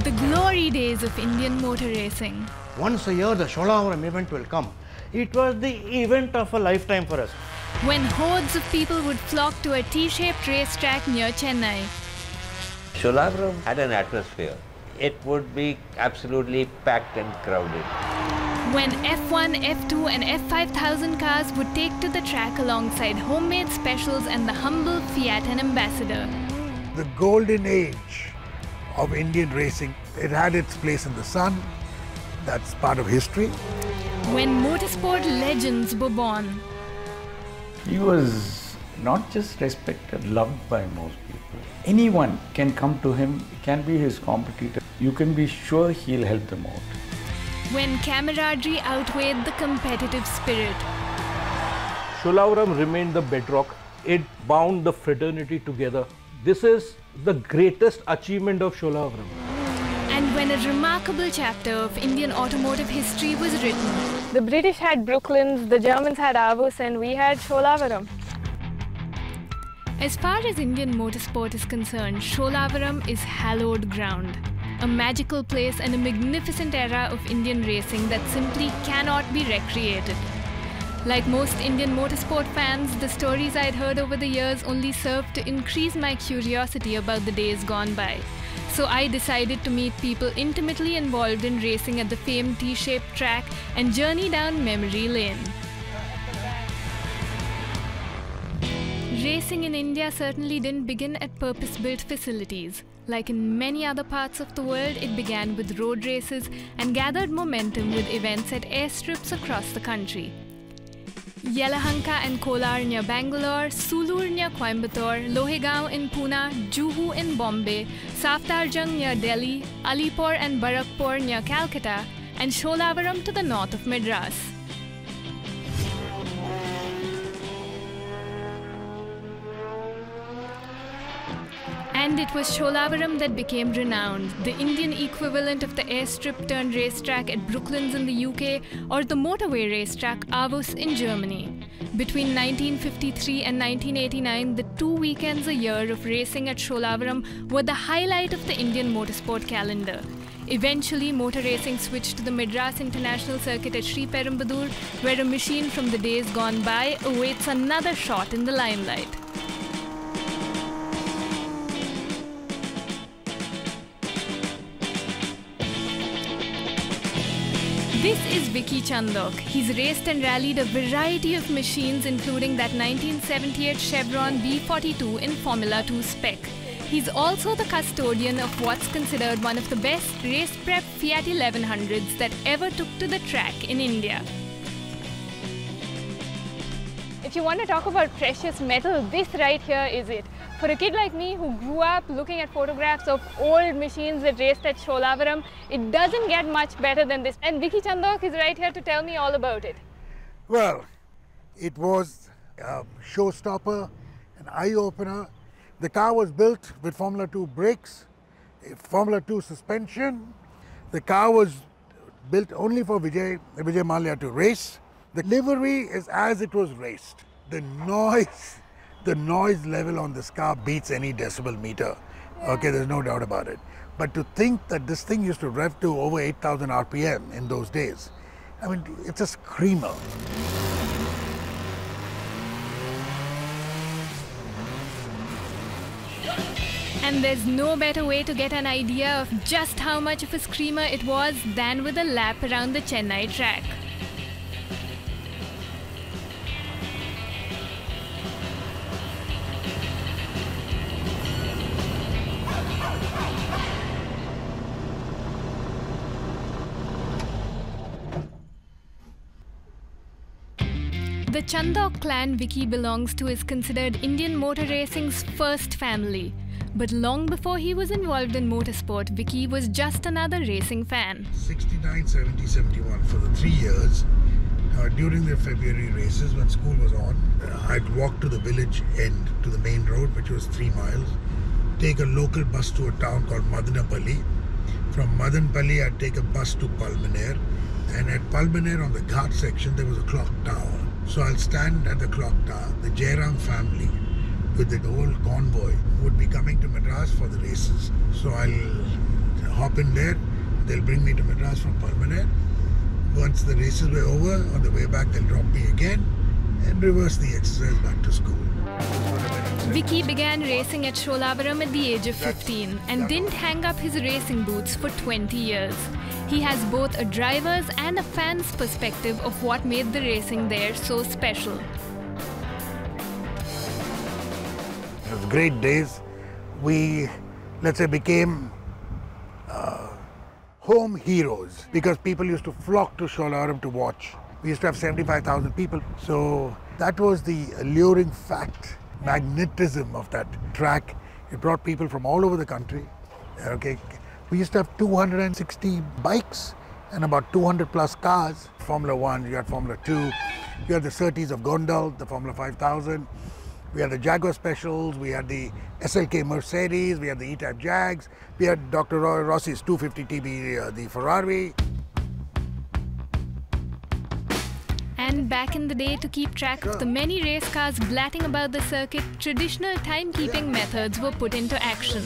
The glory days of Indian motor racing. Once a year, the Sholavaram event will come. It was the event of a lifetime for us. When hordes of people would flock to a T-shaped racetrack near Chennai. Sholavaram had an atmosphere. It would be absolutely packed and crowded. When F1, F2 and F5000 cars would take to the track alongside homemade specials and the humble Fiat and Ambassador. The golden age of Indian racing, it had its place in the sun. That's part of history. When motorsport legends were born. He was not just respected, loved by most people. Anyone can come to him, can be his competitor. You can be sure he'll help them out. When camaraderie outweighed the competitive spirit. Sholavaram remained the bedrock. It bound the fraternity together. This is the greatest achievement of Sholavaram. And when a remarkable chapter of Indian automotive history was written. The British had Brooklands, the Germans had Avus, and we had Sholavaram. As far as Indian motorsport is concerned, Sholavaram is hallowed ground. A magical place and a magnificent era of Indian racing that simply cannot be recreated. Like most Indian motorsport fans, the stories I'd heard over the years only served to increase my curiosity about the days gone by. So I decided to meet people intimately involved in racing at the famed T-shaped track and journey down memory lane. Racing in India certainly didn't begin at purpose-built facilities. Like in many other parts of the world, it began with road races and gathered momentum with events at airstrips across the country. Yelahanka and Kolar near Bangalore, Sulur near Coimbatore, Lohegaon in Pune, Juhu in Bombay, Safdarjung near Delhi, Alipur and Barakpur near Calcutta, and Sholavaram to the north of Madras. And it was Sholavaram that became renowned, the Indian equivalent of the airstrip turned racetrack at Brooklands in the UK or the motorway racetrack Avus in Germany. Between 1953 and 1989, the 2 weekends a year of racing at Sholavaram were the highlight of the Indian motorsport calendar. Eventually, motor racing switched to the Madras International Circuit at Sriperumbudur, where a machine from the days gone by awaits another shot in the limelight. This is Vicky Chandhok. He's raced and rallied a variety of machines, including that 1978 Chevron B42 in Formula 2 spec. He's also the custodian of what's considered one of the best race prep Fiat 1100s that ever took to the track in India. If you want to talk about precious metal, this right here is it. For a kid like me who grew up looking at photographs of old machines that raced at Sholavaram, it doesn't get much better than this. And Vicky Chandhok is right here to tell me all about it. Well, it was a showstopper, an eye-opener. The car was built with Formula 2 brakes, Formula 2 suspension. The car was built only for Vijay Mallya to race. The livery is as it was raced. The noise level on this car beats any decibel meter. Okay, there's no doubt about it. But to think that this thing used to rev to over 8,000 RPM in those days, I mean, it's a screamer. And there's no better way to get an idea of just how much of a screamer it was than with a lap around the Chennai track. The Chandhok clan Vicky belongs to is considered Indian motor racing's first family. But long before he was involved in motorsport, Vicky was just another racing fan. 69, 70, 71 for the 3 years. During the February races, when school was on, I'd walk to the village end, to the main road, which was 3 miles, take a local bus to a town called Madanapalli. From Madanapalli, I'd take a bus to Palmaner. And at Palmaner, on the Ghat section, there was a clock tower. So I'll stand at the clock tower. The Jayaram family with the whole convoy would be coming to Madras for the races. So I'll hop in there. They'll bring me to Madras from permanent. Once the races were over, on the way back they'll drop me again and reverse the exercise back to school. Vicky began racing at Sholavaram at the age of 15 and didn't hang up his racing boots for 20 years. He has both a driver's and a fan's perspective of what made the racing there so special. It was great days. We, let's say, became home heroes because people used to flock to Sholavaram to watch. We used to have 75,000 people. So that was the alluring fact, magnetism of that track. It brought people from all over the country. Okay, we used to have 260 bikes and about 200 plus cars. Formula 1, you had Formula 2, you had the Surtees of Gondal, the Formula 5000. We had the Jaguar Specials, we had the SLK Mercedes, we had the E-Type Jags, we had Dr. Rossi's 250 TB, the Ferrari. And back in the day, to keep track of the many race cars blatting about the circuit, traditional timekeeping methods were put into action.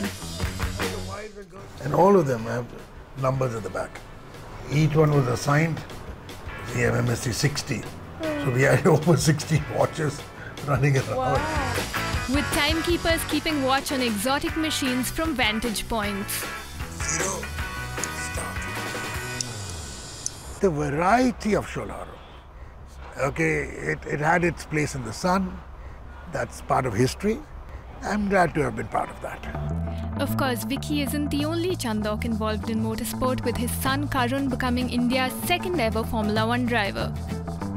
And all of them have numbers at the back. Each one was assigned the MMSC 60. So we had over 60 watches running around. Wow. With timekeepers keeping watch on exotic machines from vantage points. 0, start. The variety of Sholavaram. Okay, it had its place in the sun. That's part of history. I'm glad to have been part of that. Of course, Vicky isn't the only Chandhok involved in motorsport, with his son Karun becoming India's second ever Formula 1 driver.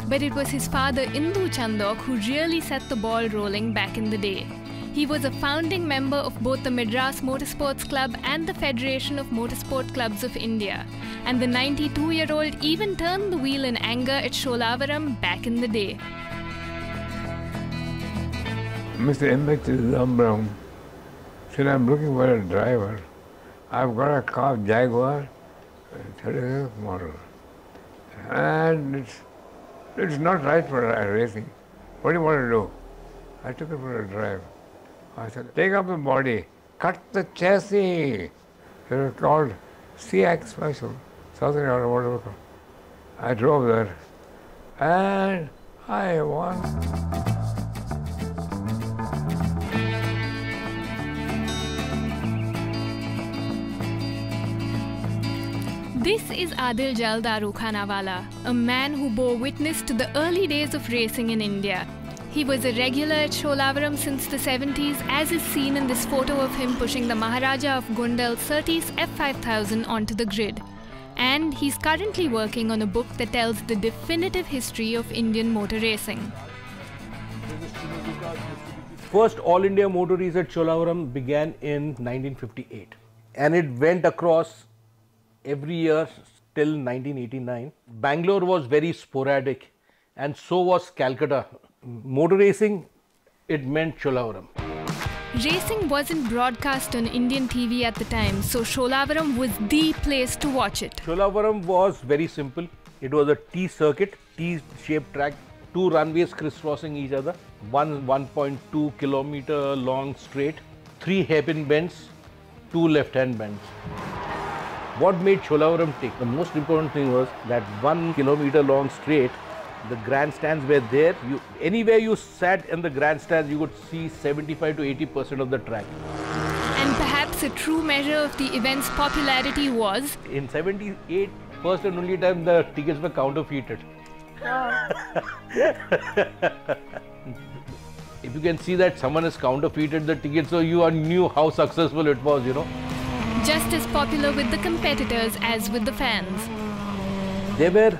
But it was his father Indu Chandhok who really set the ball rolling back in the day. He was a founding member of both the Madras Motorsports Club and the Federation of Motorsport Clubs of India. And the 92-year-old even turned the wheel in anger at Sholavaram back in the day. Mr. M. Brown said, I'm looking for a driver. I've got a car, Jaguar, 30th model. And it's not right for racing. What do you want to do? I took it for a drive. I said, take up the body, cut the chassis. They were called Fiat Special, Southern Automotive. I drove there and I won. This is Adil Darukhanawala, a man who bore witness to the early days of racing in India. He was a regular at Sholavaram since the 70s, as is seen in this photo of him pushing the Maharaja of Gondal Surtees F5000 onto the grid. And he's currently working on a book that tells the definitive history of Indian motor racing. First All India Motor Race at Sholavaram began in 1958 and it went across every year till 1989. Bangalore was very sporadic and so was Calcutta. Motor racing, it meant Sholavaram. Racing wasn't broadcast on Indian TV at the time, so Sholavaram was the place to watch it. Sholavaram was very simple. It was a T-circuit, T-shaped track, 2 runways crisscrossing each other, one 1.2 kilometer long straight, 3 hairpin bends, 2 left-hand bends. What made Sholavaram tick? The most important thing was that 1 kilometer long straight, the grandstands were there. Anywhere you sat in the grandstands, you could see 75 to 80% of the track. And perhaps a true measure of the event's popularity was... In 78, first and only time the tickets were counterfeited. Wow. If you can see that someone has counterfeited the ticket, so you knew how successful it was, you know. Just as popular with the competitors as with the fans. There were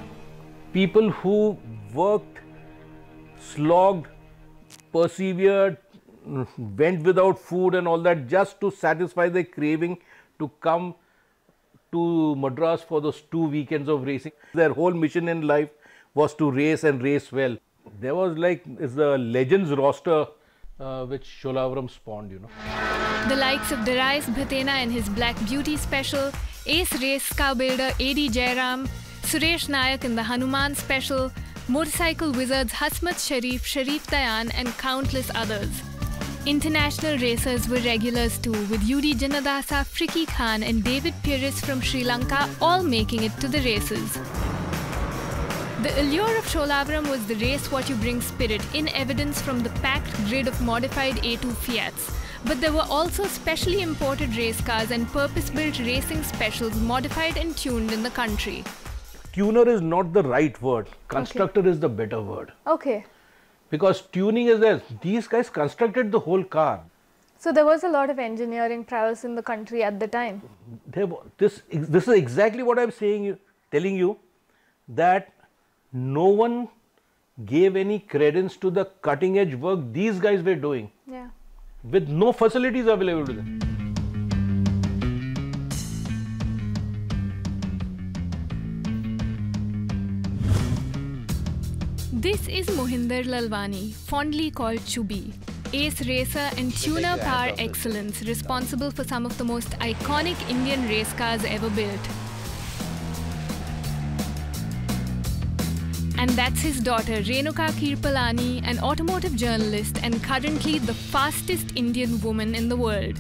people who worked, slogged, persevered, went without food and all that just to satisfy their craving to come to Madras for those 2 weekends of racing. Their whole mission in life was to race and race well. There was it's the legends roster which Sholavaram spawned, you know. The likes of Darius Bhathena and his Black Beauty Special, ace race car builder AD Jayaram, Suresh Nayak in the Hanuman Special, motorcycle wizards Hasmat Sharif, Sharif Dayan and countless others. International racers were regulars too, with Yuri Janadasa, Friki Khan and David Pieris from Sri Lanka all making it to the races. The allure of Sholavaram was the race what you bring spirit, in evidence from the packed grid of modified A2 Fiats. But there were also specially imported race cars and purpose-built racing specials modified and tuned in the country. Tuner is not the right word. Constructor is the better word. Okay. Because tuning is there. These guys constructed the whole car. So there was a lot of engineering prowess in the country at the time. This is exactly what I'm telling you, that no one gave any credence to the cutting edge work these guys were doing. Yeah. With no facilities available to them. This is Mohinder Lalwani, fondly called Chubi, ace racer and tuner par excellence, responsible for some of the most iconic Indian race cars ever built. And that's his daughter, Renuka Kirpalani, an automotive journalist and currently the fastest Indian woman in the world.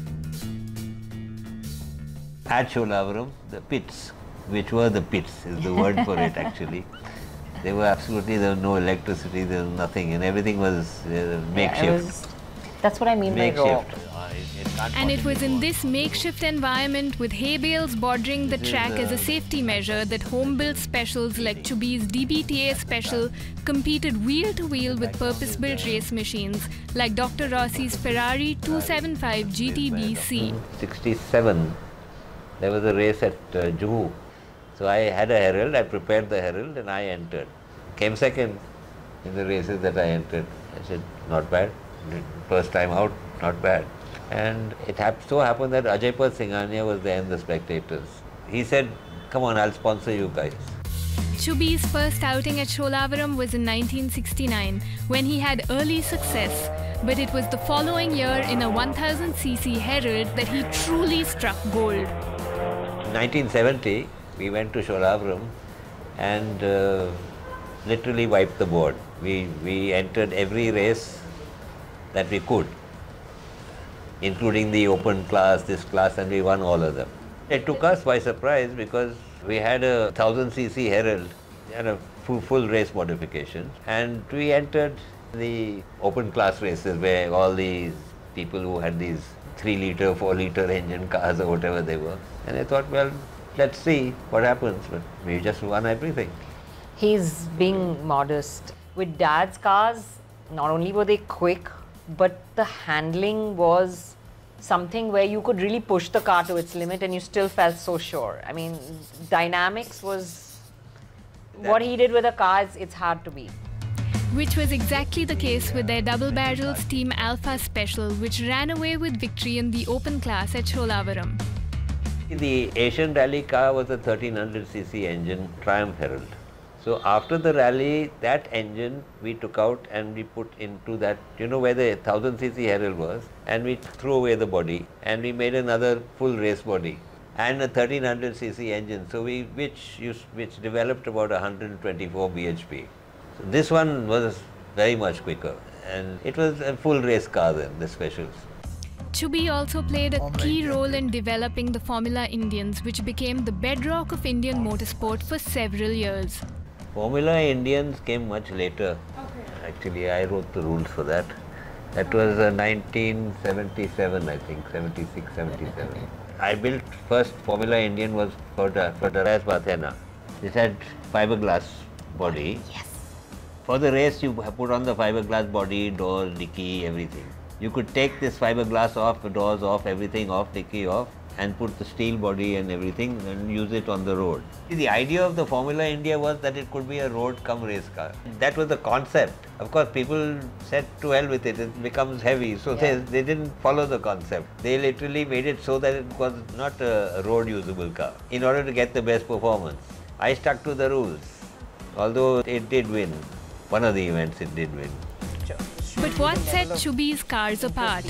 At Sholavaram, the pits, which were the pits, is the word for it actually. There was no electricity, there was nothing, and everything was makeshift. That's what I mean by raw. And it was in this makeshift environment with hay bales bordering the track as a safety measure that home-built specials like Chubi's DBTA Special competed wheel-to-wheel with purpose-built race machines like Dr. Rossi's Ferrari 275 GTB-C. 67, there was a race at Juhu. So I had a herald, I prepared the herald and I entered. Came second in the races that I entered. I said, not bad. First time out, not bad. And it so happened that Ajaypal Singhania was there in the spectators. He said, come on, I'll sponsor you guys. Chubi's first outing at Sholavaram was in 1969, when he had early success. But it was the following year in a 1000cc Herald that he truly struck gold. In 1970, we went to Sholavaram and literally wiped the board. We entered every race that we could, including the open class, this class, and we won all of them. It took us by surprise because we had a 1000cc Herald and a full race modification, and we entered the open class races where all these people who had these 3-litre, 4-litre engine cars or whatever they were. And I thought, well, let's see what happens, but we just won everything. He's being modest. With Dad's cars, not only were they quick, but the handling was something where you could really push the car to its limit and you still felt so sure. I mean, dynamics was what he did with the cars, it's hard to beat. Which was exactly the case with their double-barrel Steam Alpha Special, which ran away with victory in the open class at Sholavaram. The Asian Rally car was a 1300cc engine Triumph Herald. So after the rally, that engine we took out and we put into that, you know where the 1000cc Herald was, and we threw away the body and we made another full race body and a 1300cc engine, so which developed about 124 bhp. So this one was very much quicker and it was a full race car then, the specials. Chubi also played a key role in developing the Formula Indians, which became the bedrock of Indian motorsport for several years. Formula Indians came much later. Okay. Actually, I wrote the rules for that. That was 1977, I think, 76, 77. I built first Formula Indian was for Darius Bhathena. It had fiberglass body. Yes. For the race, you put on the fiberglass body, doors, dicky, everything. You could take this fiberglass off, the doors off, everything off, dicky off, and put the steel body and everything and use it on the road. The idea of the Formula India was that it could be a road cum race car. That was the concept. Of course, people said to hell with it, it becomes heavy. So they didn't follow the concept. They literally made it so that it was not a road usable car in order to get the best performance. I stuck to the rules, although it did win. One of the events it did win. But what set Chubi's cars apart?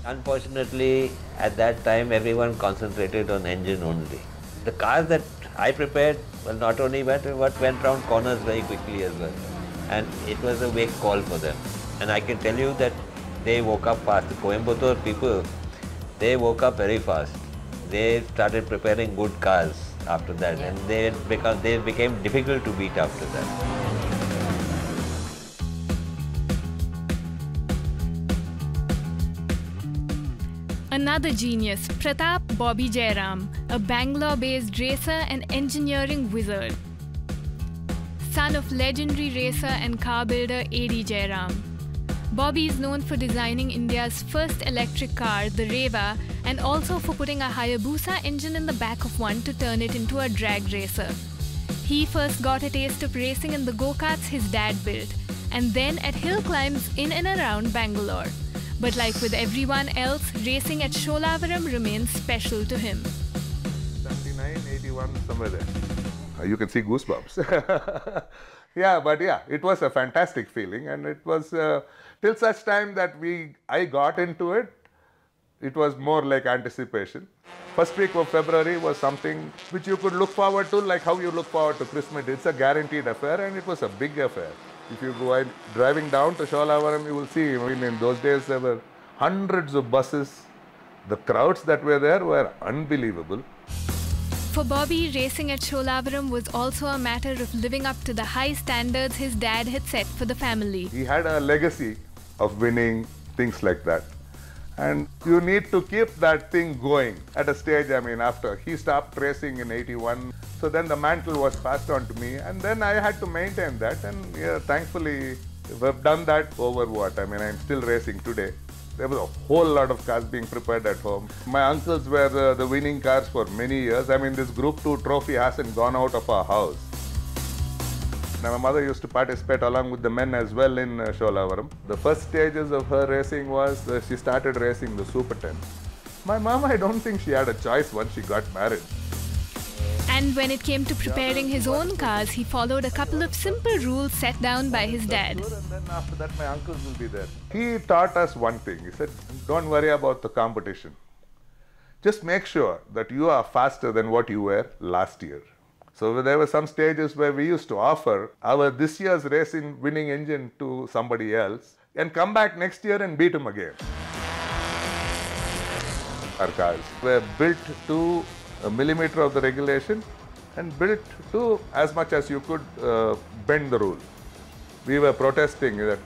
Unfortunately, at that time, everyone concentrated on engine only. The cars that I prepared were not only better, but went round corners very quickly as well. And it was a wake call for them. And I can tell you that they woke up fast. The Coimbatore people, they woke up very fast. They started preparing good cars after that, and they became difficult to beat after that. Another genius, Pratap Bobby Jayaram, a Bangalore-based racer and engineering wizard. Son of legendary racer and car builder AD Jayaram. Bobby is known for designing India's first electric car, the Reva, and also for putting a Hayabusa engine in the back of one to turn it into a drag racer. He first got a taste of racing in the go-karts his dad built, and then at hill climbs in and around Bangalore. But like with everyone else, racing at Sholavaram remains special to him. 79, 81, somewhere there. You can see goosebumps. Yeah, it was a fantastic feeling, and it was till such time that I got into it, it was more like anticipation. First week of February was something which you could look forward to, like how you look forward to Christmas. It's a guaranteed affair, and it was a big affair. If you go driving down to Sholavaram, you will see, I mean, in those days there were hundreds of buses. The crowds that were there were unbelievable. For Bobby, racing at Sholavaram was also a matter of living up to the high standards his dad had set for the family. He had a legacy of winning, things like that. And you need to keep that thing going at a stage. I mean, after he stopped racing in 81, so then the mantle was passed on to me, and then I had to maintain that, and thankfully we've done that over what? I mean, I'm still racing today. There was a whole lot of cars being prepared at home. My uncles were the winning cars for many years. I mean, this Group 2 trophy hasn't gone out of our house. Now, my mother used to participate along with the men as well in Sholavaram. The first stages of her racing was she started racing the Super 10. My mom, I don't think she had a choice once she got married. And when it came to preparing his own cars, he followed a couple of simple rules set down by his dad. And then after that, my uncles will be there. He taught us one thing. He said, don't worry about the competition. Just make sure that you are faster than what you were last year. So there were some stages where we used to offer our this year's racing winning engine to somebody else and come back next year and beat him again. Our cars were built to a millimeter of the regulation and built to as much as you could bend the rule. We were protesting that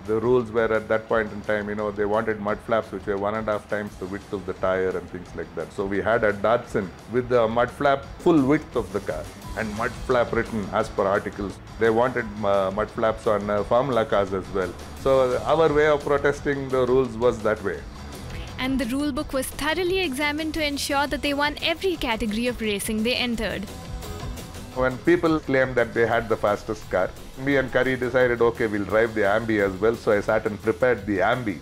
the rules were at that point in time, they wanted mud flaps which were 1.5 times the width of the tire and things like that. So we had a Datsun with the mud flap full width of the car and mud flap written as per articles. They wanted mud flaps on Formula cars as well. So our way of protesting the rules was that way. And the rule book was thoroughly examined to ensure that they won every category of racing they entered. When people claimed that they had the fastest car, me and Kari decided, okay, we'll drive the Ambi as well. So I sat and prepared the Ambi.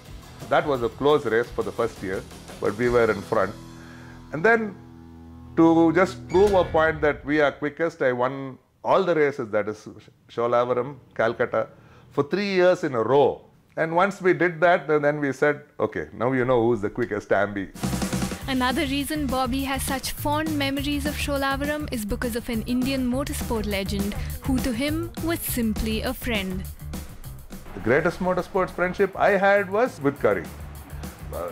That was a close race for the first year, but we were in front. And then to just prove a point that we are quickest, I won all the races, that is Sholavaram, Calcutta, for 3 years in a row. And once we did that, then we said, okay, now you know who's the quickest Ambi. Another reason Bobby has such fond memories of Sholavaram is because of an Indian motorsport legend who to him was simply a friend. The greatest motorsport friendship I had was with Kari.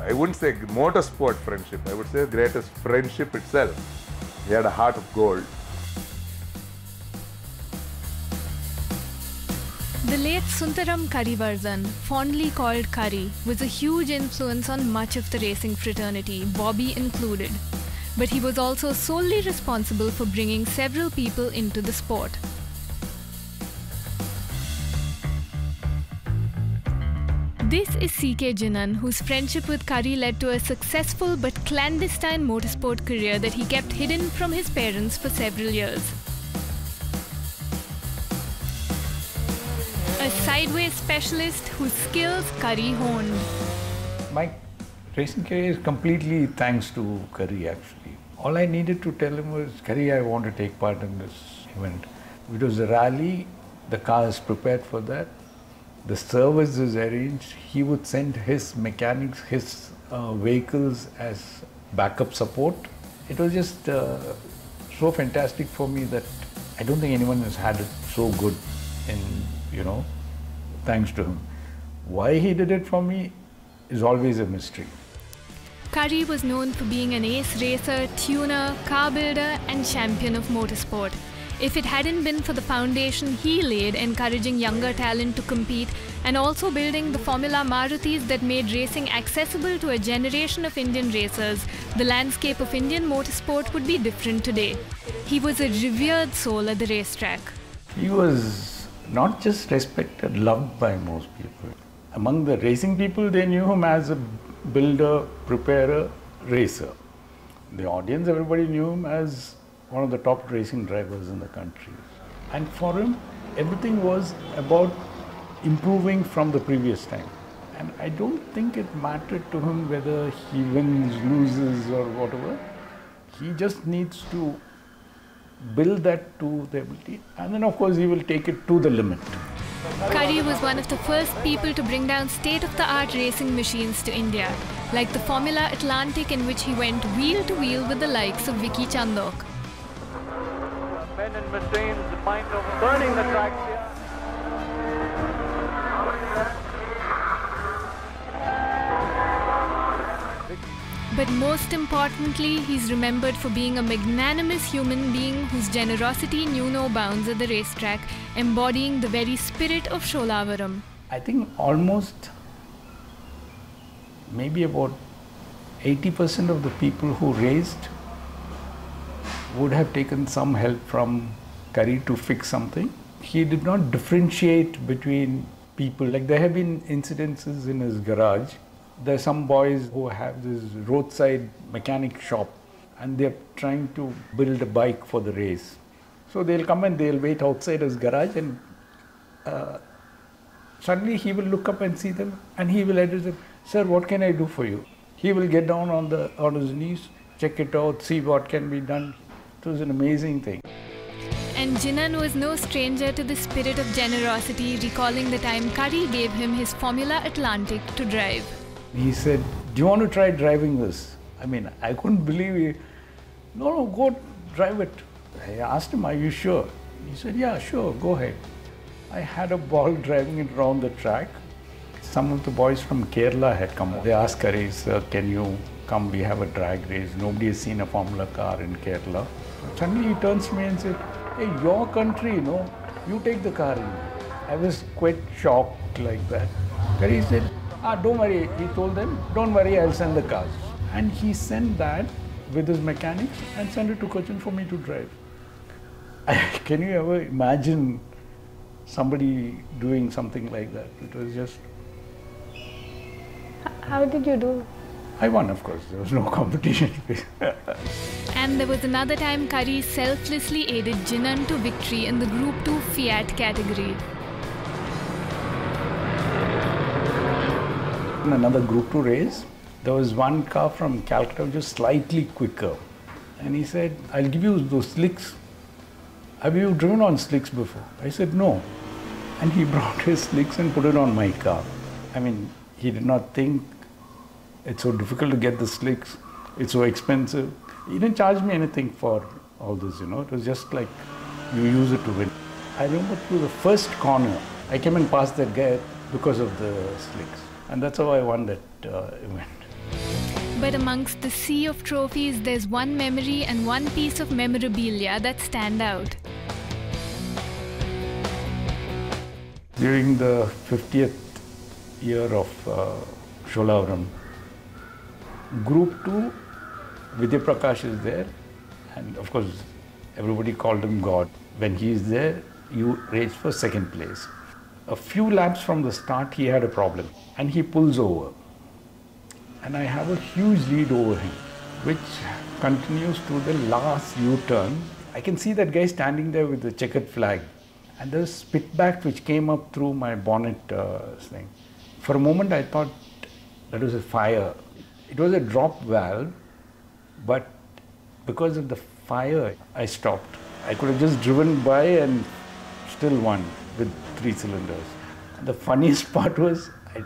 I wouldn't say motorsport friendship, I would say the greatest friendship itself. He had a heart of gold. The late Sundaram Karivardhan, fondly called Kari, was a huge influence on much of the racing fraternity, Bobby included. But he was also solely responsible for bringing several people into the sport. This is CK Jinan, whose friendship with Kari led to a successful but clandestine motorsport career that he kept hidden from his parents for several years. A sideways specialist whose skills Kari honed. My racing career is completely thanks to Kari actually. All I needed to tell him was, Kari, I want to take part in this event. It was a rally, the car is prepared for that, the service is arranged, he would send his mechanics, his vehicles as backup support. It was just so fantastic for me that I don't think anyone has had it so good in, thanks to him. Why he did it for me, is always a mystery. Curry was known for being an ace racer, tuner, car builder and champion of motorsport. If it hadn't been for the foundation he laid encouraging younger talent to compete and also building the Formula Marutis that made racing accessible to a generation of Indian racers, the landscape of Indian motorsport would be different today. He was a revered soul at the racetrack. He was not just respected, loved by most people. Among the racing people, they knew him as a builder, preparer, racer. The audience, everybody knew him as one of the top racing drivers in the country. And for him, everything was about improving from the previous time. And I don't think it mattered to him whether he wins, loses or whatever. He just needs to build that to the ability, and then of course he will take it to the limit. Curry was one of the first people to bring down state-of-the-art racing machines to India, like the Formula Atlantic, in which he went wheel to wheel with the likes of Vicky Chandhok. Men and machines mind of burning the tracks here. But most importantly, he's remembered for being a magnanimous human being whose generosity knew no bounds at the racetrack, embodying the very spirit of Sholavaram. I think almost maybe about 80% of the people who raced would have taken some help from Curry to fix something. He did not differentiate between people. Like there have been incidences in his garage. There are some boys who have this roadside mechanic shop and they're trying to build a bike for the race. So they'll come and they'll wait outside his garage, and suddenly he will look up and see them and he will address them, "Sir, what can I do for you?" He will get down on his knees, check it out, see what can be done. It was an amazing thing. And Jinan was no stranger to the spirit of generosity, recalling the time Curry gave him his Formula Atlantic to drive. He said, "Do you want to try driving this?" I mean, I couldn't believe it. No, go drive it. I asked him, "Are you sure?" He said, "Yeah, sure, go ahead." I had a ball driving it around the track. Some of the boys from Kerala had come. They asked Curry, "Sir, can you come? We have a drag race. Nobody has seen a Formula car in Kerala." Suddenly he turns to me and said, "Hey, your country, you take the car in." I was quite shocked like that. Curry said, "Don't worry," he told them, "don't worry, I'll send the cars." And he sent that with his mechanics and sent it to Cochin for me to drive. Can you ever imagine somebody doing something like that? It was just... How did you do? I won, of course. There was no competition. And there was another time Curry selflessly aided Jinan to victory in the Group 2 Fiat category. In another Group 2 race, there was one car from Calcutta which was slightly quicker. And he said, "I'll give you those slicks. Have you driven on slicks before?" I said, "No." And he brought his slicks and put it on my car. I mean, he did not think it's so difficult to get the slicks. It's so expensive. He didn't charge me anything for all this, It was just like you use it to win. I remember through the first corner, I came and passed that guy because of the slicks. And that's how I won that event. But amongst the sea of trophies, there's one memory and one piece of memorabilia that stand out. During the 50th year of Sholavaram, Group 2, Vijay Prakash is there, and of course everybody called him God. When he is there, you race for second place. A few laps from the start, he had a problem and he pulls over. And I have a huge lead over him, which continues to the last U-turn. I can see that guy standing there with the checkered flag. And there's spitback which came up through my bonnet thing. For a moment, I thought that was a fire. It was a drop valve, but because of the fire, I stopped. I could have just driven by and still won with 3 cylinders. And the funniest part was, I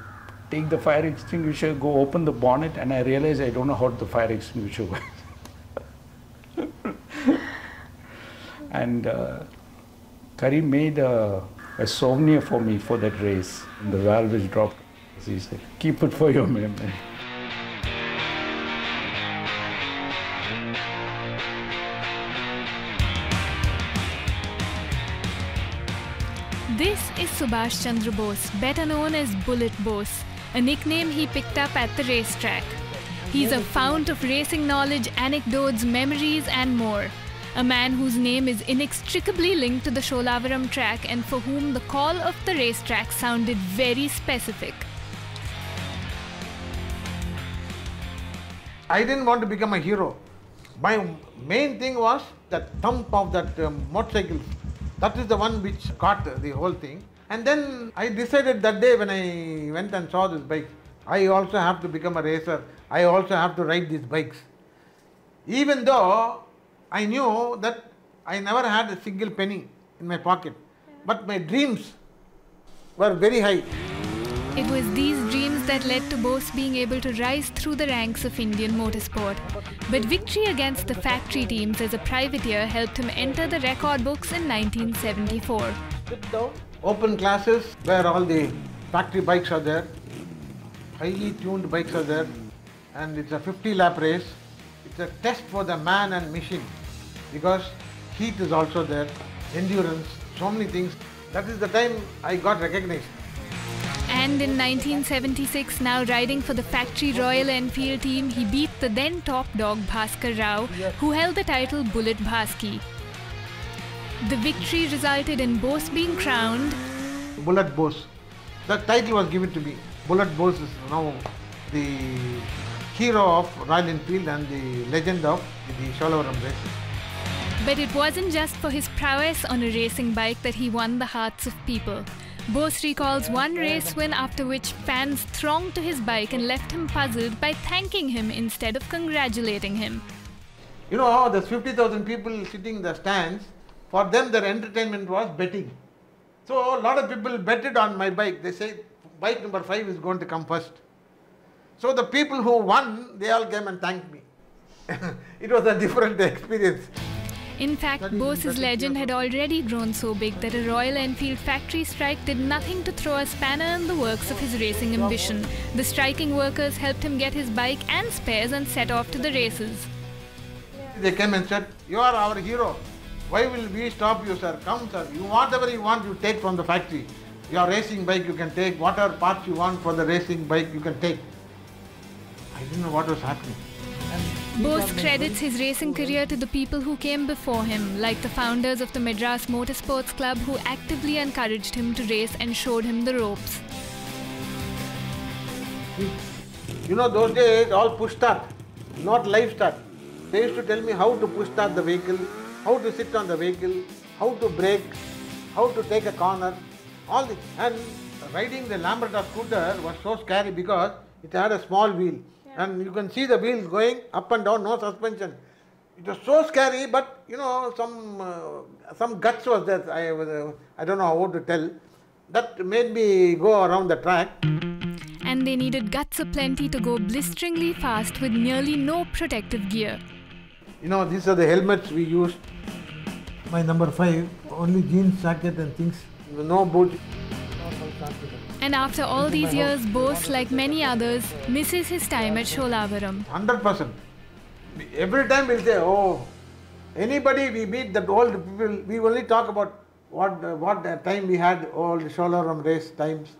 take the fire extinguisher, go open the bonnet, and I realize I don't know how the fire extinguisher works. And Curry made a souvenir for me for that race. The valve is dropped. He said, keep it for your memory. This is Subhash Chandra Bose, better known as Bullet Bose, a nickname he picked up at the racetrack. He's a fount of racing knowledge, anecdotes, memories and more. A man whose name is inextricably linked to the Sholavaram track and for whom the call of the racetrack sounded very specific. I didn't want to become a hero. My main thing was that thump of that motorcycle. That is the one which caught the whole thing. And then I decided that day when I went and saw this bike, I also have to become a racer. I also have to ride these bikes. Even though I knew that I never had a single penny in my pocket. But my dreams were very high. It was these dreams that led to Bose being able to rise through the ranks of Indian motorsport. But victory against the factory teams as a privateer helped him enter the record books in 1974. Sit down. Open classes where all the factory bikes are there, highly tuned bikes are there, and it's a 50-lap race. It's a test for the man and machine because heat is also there, endurance, so many things. That is the time I got recognized. And in 1976, now riding for the factory Royal Enfield team, he beat the then top dog Bhaskar Rao, who held the title Bullet Bhaski. The victory resulted in Bose being crowned Bullet Bose. The title was given to me. Bullet Bose is now the hero of Royal Enfield and the legend of the Sholavaram races. But it wasn't just for his prowess on a racing bike that he won the hearts of people. Bose recalls one race win after which fans thronged to his bike and left him puzzled by thanking him instead of congratulating him. You know, there's 50,000 people sitting in the stands. For them, their entertainment was betting. So a lot of people betted on my bike. They say bike number 5 is going to come first. So the people who won, they all came and thanked me. It was a different experience. In fact, Bose's legend had already grown so big that a Royal Enfield factory strike did nothing to throw a spanner in the works of his racing ambition. The striking workers helped him get his bike and spares and set off to the races. They came and said, "You are our hero. Why will we stop you, sir? Come, sir. You whatever you want, you take from the factory. Your racing bike you can take. Whatever parts you want for the racing bike, you can take." I didn't know what was happening. Bose credits his racing career to the people who came before him, like the founders of the Madras Motorsports Club who actively encouraged him to race and showed him the ropes. You know, those days all push start, not live start. They used to tell me how to push start the vehicle, how to sit on the vehicle, how to brake, how to take a corner, all this. And riding the Lambretta scooter was so scary because it had a small wheel. And you can see the wheels going up and down, no suspension. It was so scary, but you know, some guts was there. I don't know how to tell. That made me go around the track. And they needed guts aplenty to go blisteringly fast with nearly no protective gear. You know, these are the helmets we used. My number 5, only jeans, jacket and things, no boots. And after all these years, Bose, like many others, misses his time at Sholavaram. 100%. Every time we'll say, oh, anybody we meet, that old people, we only talk about what time we had, old Sholavaram race times.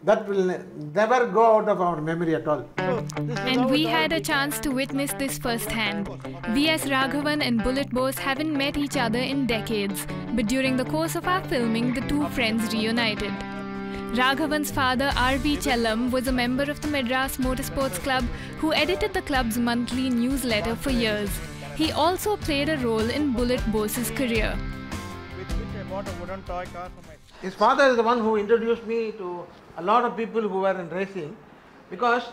That will never go out of our memory at all. And we had a chance to witness this firsthand. V.S. Raghavan and Bullet Bose haven't met each other in decades, but during the course of our filming, the two friends reunited. Raghavan's father, R.B. Chellam, was a member of the Madras Motorsports Club who edited the club's monthly newsletter for years. He also played a role in Bullet Bose's career. His father is the one who introduced me to a lot of people who were in racing, because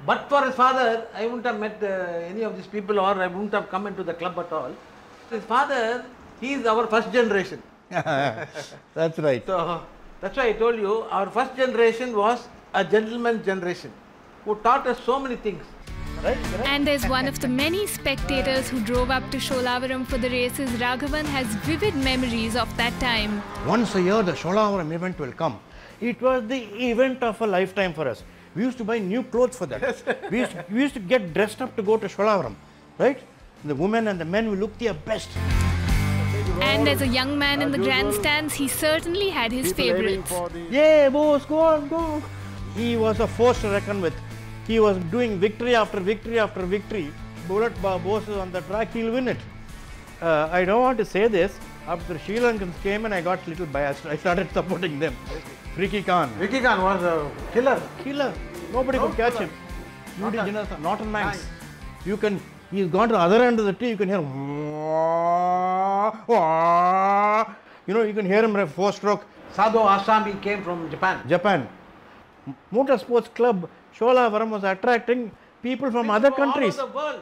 but for his father, I wouldn't have met any of these people, or I wouldn't have come into the club at all. His father, he is our first generation. That's right. So that's why I told you, our first generation was a gentleman's generation who taught us so many things. Right? And as one of the many spectators who drove up to Sholavaram for the races, Raghavan has vivid memories of that time. Once a year, the Sholavaram event will come. It was the event of a lifetime for us. We used to buy new clothes for that. we used to get dressed up to go to Sholavaram, right? The women and the men will look their best. And as a young man in the grandstands, he certainly had his favorites. Yeah, Bose, go on, go. He was a force to reckon with. He was doing victory after victory after victory. Bullet Bose is on the track, he'll win it. I don't want to say this. After the Sri Lankans came and I got a little biased. I started supporting them. Vicky Khan. Vicky Khan was a killer. Killer. Nobody could catch him. Not on Manx. You can. He's gone to the other end of the tree. You can hear. You know, you can hear him 4-stroke. Sadhu Asami came from Japan. Motorsports Club Sholavaram was attracting people from other countries. All over the world.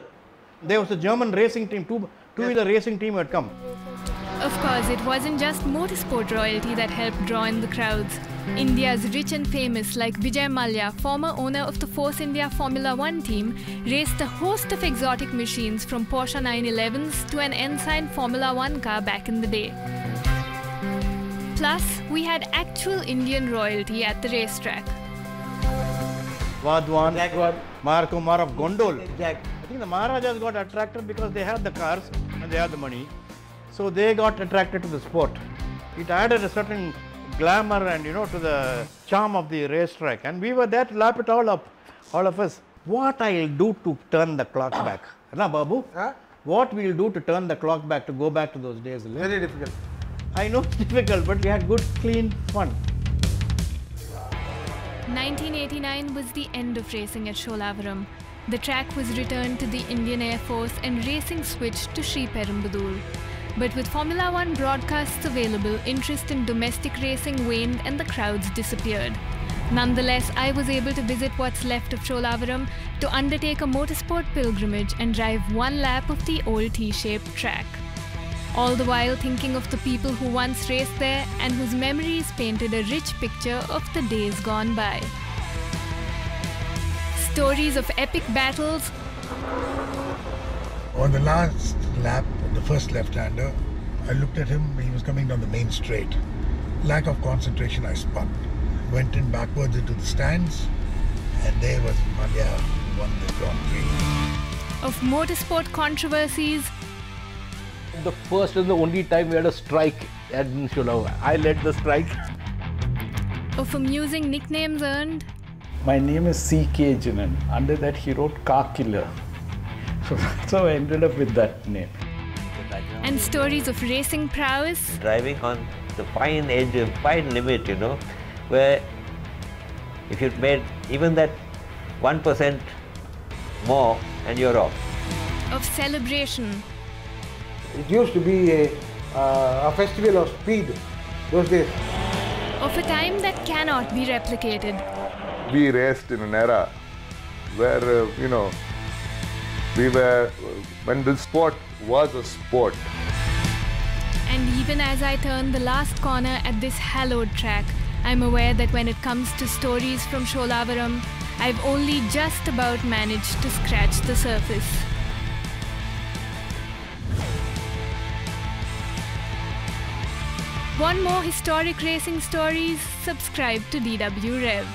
There was a German racing team, two-wheeler racing team had come. Of course, it wasn't just motorsport royalty that helped draw in the crowds. India's rich and famous like Vijay Mallya, former owner of the Force India Formula 1 team, raced a host of exotic machines from Porsche 911s to an Ensign Formula 1 car back in the day. Plus, we had actual Indian royalty at the racetrack. Vadwan, Jaguar. Kumar of Gondol. Jag. I think the Maharajas got attracted because they had the cars and they had the money. So they got attracted to the sport. It added a certain glamour and, you know, to the charm of the racetrack. And we were there to lap it all up, all of us. What I'll do to turn the clock back? Na, Babu? Huh? What we'll do to turn the clock back, to go back to those days? Very difficult. I know it's difficult, but we had good, clean fun. 1989 was the end of racing at Sholavaram. The track was returned to the Indian Air Force and racing switched to Sriperumbudur. But with Formula 1 broadcasts available, interest in domestic racing waned and the crowds disappeared. Nonetheless, I was able to visit what's left of Sholavaram to undertake a motorsport pilgrimage and drive one lap of the old T-shaped track. All the while thinking of the people who once raced there and whose memories painted a rich picture of the days gone by. Stories of epic battles. On the last lap, the first left-hander, I looked at him, he was coming down the main straight. Lack of concentration, I spun. Went in backwards into the stands, and there was Mallya who won the Grand Prix. Of motorsport controversies. The first and the only time we had a strike at Sholavaram. I led the strike. Of amusing nicknames earned. My name is C.K. Jinan. Under that he wrote Car Killer. So I ended up with that name. And stories of racing prowess. Driving on the fine edge, fine limit, you know, where if you'd made even that 1% more and you're off. Of celebration. It used to be a festival of speed those days. Of a time that cannot be replicated. We raced in an era where, you know, we were, when the sport was a sport. And even as I turn the last corner at this hallowed track, I'm aware that when it comes to stories from Sholavaram, I've only just about managed to scratch the surface. Want more historic racing stories? Subscribe to DW Rev.